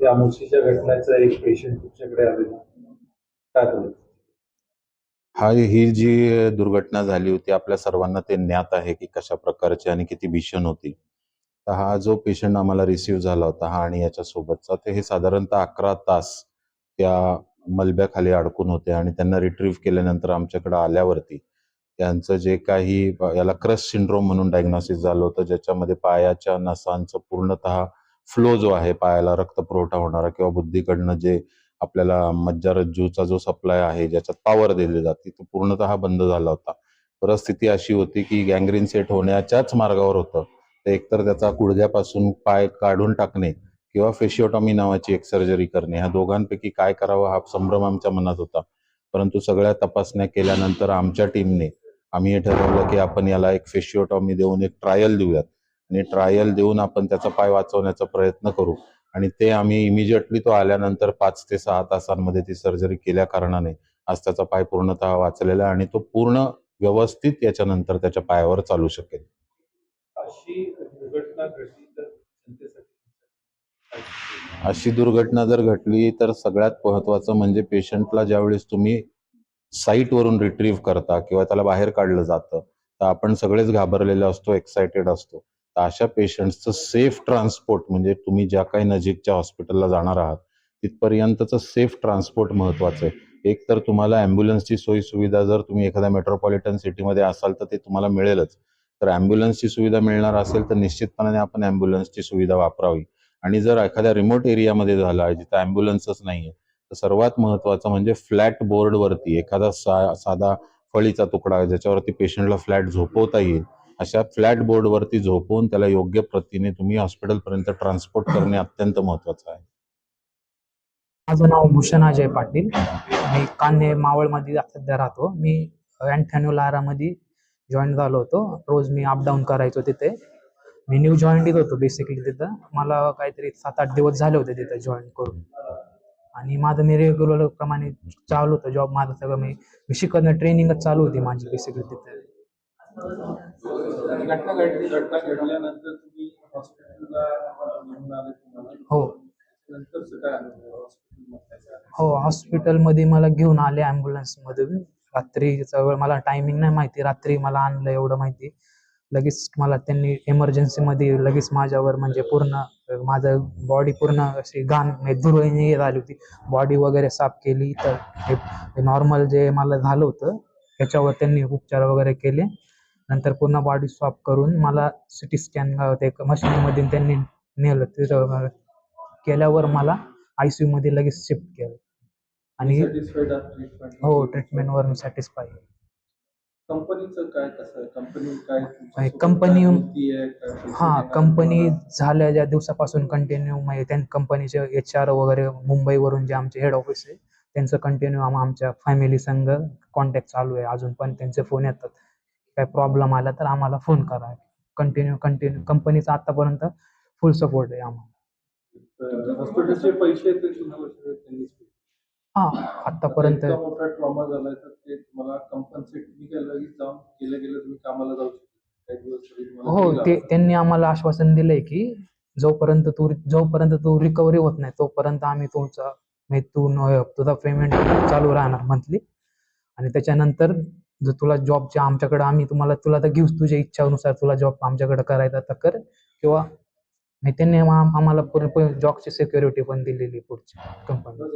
त्या मुशीच्या घटनेचा एक पेशंट तुमच्याकडे आलेला, काय बोलत? ही जी दुर्घटना झाली होती आपल्या सर्वांना ते ज्ञात आहे की कशा प्रकारची आणि किती भीषण होती. तर हा जो पेशंट आम्हाला रिसीव्ह झाला होता हा आणि याच्यासोबतचा ते हे साधारणतः 11 तास त्या मलब्याखाली अडकून होते आणि त्यांना रिट्रीव्ह केल्यानंतर आमच्याकडे आल्यावरती त्यांचं जे काही याला क्रश सिंड्रोम म्हणून डायग्नोसिस झालं होतं, ज्याच्यामध्ये पायाच्या नसांचं पूर्णतः फ्लो जो आहे, पायाला रक्तपुरवठा होणारा किंवा बुद्धीकडनं जे आपल्याला मज्जारज्जूचा जो सप्लाय आहे, ज्याच्यात पॉवर दिली जाते, तो पूर्णतः बंद झाला होता. परिस्थिती अशी होती की गँग्रीन सेट होण्याच्याच मार्गावर होतं. तर एकतर त्याचा गुडघ्यापासून पाय काढून टाकणे किंवा फेशिओटॉमी नावाची एक सर्जरी करणे, ह्या दोघांपैकी काय करावं हा संभ्रम आमच्या मनात होता. परंतु सगळ्या तपासण्या केल्यानंतर आमच्या टीमने आम्ही हे ठरवलं की आपण याला एक फेशिओटॉमी देऊन एक ट्रायल देऊयात आणि ट्रायल देऊन आपण त्याचा पाय वाचवण्याचा प्रयत्न करू. आणि ते आम्ही इमिजिएटली तो आल्यानंतर 5 ते 6 तासांमध्ये ती सर्जरी केल्या कारणाने आज त्याचा पाय पूर्णतः वाचलेला आहे आणि तो पूर्ण व्यवस्थित याच्यानंतर त्याच्या पायावर चालू शकेल. अशी दुर्घटना घडली तर जनतेसाठी अशी दुर्घटना जर घडली तर सगळ्यात महत्वाचं म्हणजे पेशंटला ज्यावेळेस तुम्ही साईटवरून रिट्रीव्ह करता किंवा त्याला बाहेर काढलं जातं तर आपण सगळेच घाबरलेले असतो, एक्साइटेड असतो. तर अशा पेशंट्सचं सेफ ट्रान्सपोर्ट म्हणजे तुम्ही ज्या काही नजीकच्या हॉस्पिटलला जाणार आहात तिथपर्यंतचं सेफ ट्रान्सपोर्ट महत्वाचं आहे. एक तर तुम्हाला ॲम्ब्युलन्सची सोयी सुविधा जर तुम्ही एखाद्या मेट्रोपॉलिटन सिटीमध्ये असाल तर ते तुम्हाला मिळेलच. तर ॲम्ब्युलन्सची सुविधा मिळणार असेल तर निश्चितपणे आपण ॲम्ब्युलन्सची सुविधा वापरावी. आणि जर एखाद्या रिमोट एरियामध्ये झाला आहे जिथं ॲम्ब्युलन्सच नाहीये तर सर्वात महत्वाचं म्हणजे फ्लॅट बोर्डवरती एखादा साधा फळीचा तुकडा ज्याच्यावरती पेशंटला फ्लॅट झोपवता येईल, अशा फ्लॅट बोर्डवरती झोपवून त्याला योग्य प्रतीने तुम्ही हॉस्पिटलपर्यंत ट्रान्सपोर्ट करणे अत्यंत महत्वाचं आहे. माझं नाव भूषण अजय पाटील. मी कान्हे मावळमध्ये सध्या राहतो. मी अँथॅन्युलारामध्ये जॉईन झालो होतो. रोज मी अपडाऊन करायचो तिथे. मी न्यू जॉईंट होतो बेसिकली तिथं. मला काहीतरी 7-8 दिवस झाले होते तिथे जॉईन करून. आणि माझं मी रेग्युलर प्रमाणे चालू होतं जॉब. माझं सगळं मी शिकणं ट्रेनिंगच चालू होती माझी बेसिकली तिथे. घटना घडल्यानंतर तुम्ही हॉस्पिटलला घेऊन आले तुम्हाला? हो नंतरचं काय अनुभव हॉस्पिटलमध्ये? हो, हॉस्पिटलमध्ये मला घेऊन आले ॲम्ब्युलन्समधून. रात्रीचा वेळ मला टायमिंग नाही माहिती, रात्री मला आणलं एवढं माहिती. लगेच मला त्यांनी इमर्जन्सीमध्ये लगेच माझ्यावर म्हणजे पूर्ण माझं बॉडी पूर्ण अशी घाण धुळी झाली होती. बॉडी वगैरे साफ केली. तर हे नॉर्मल जे मला झालं होतं त्याच्यावर त्यांनी उपचार वगैरे केले. नंतर पूर्ण बॉडी साफ करून मला सिटी स्कॅन ते मशीनमध्ये त्यांनी नेलं. तिथं केल्यावर मला ICU मध्ये लगेच शिफ्ट केलं. आणि हो, ट्रीटमेंटवर मी सॅटिस्फाय आहे. कंपनीचं काय कसं आहे? कंपनी काय कंपनी हां, कंपनी झाल्या ज्या दिवसापासून कंटिन्यू म्हणजे त्या कंपनीचे HR वगैरे मुंबईवरून जे आमचे हेड ऑफिस आहे त्यांचं कंटिन्यू आमच्या फॅमिली संग कॉन्टॅक्ट चालू आहे. अजून पण त्यांचे फोन येतात. काय प्रॉब्लेम आला तर आम्हाला फोन करा. कंटिन्यू कंपनीचा आतापर्यंत फुल सपोर्ट आहे आम्हाला. हॉस्पिटलचे पैसे त्यांनी आतापर्यंत मोठा ट्रॉमा झालाय तर ते तुम्हाला कंपन्सेट तुम्ही जाऊन गेलं तुम्ही कामाला जाऊ शकता काही दिवस? हो, त्यांनी आम्हाला आश्वासन दिलंय की जोपर्यंत तू रिकव्हरी होत नाही तोपर्यंत आम्ही तुझा पेमेंट चालू राहणार मंथली. आणि त्याच्यानंतर जर तुला जॉबच्या आमच्याकडे आम्ही तुला तर घेऊच, तुझ्या इच्छानुसार तुला जॉब आमच्याकडे करायचा तर कर. किंवा त्यांनी आम्हाला पूर्ण जॉबची सिक्युरिटी पण दिलेली पुढची कंपनी.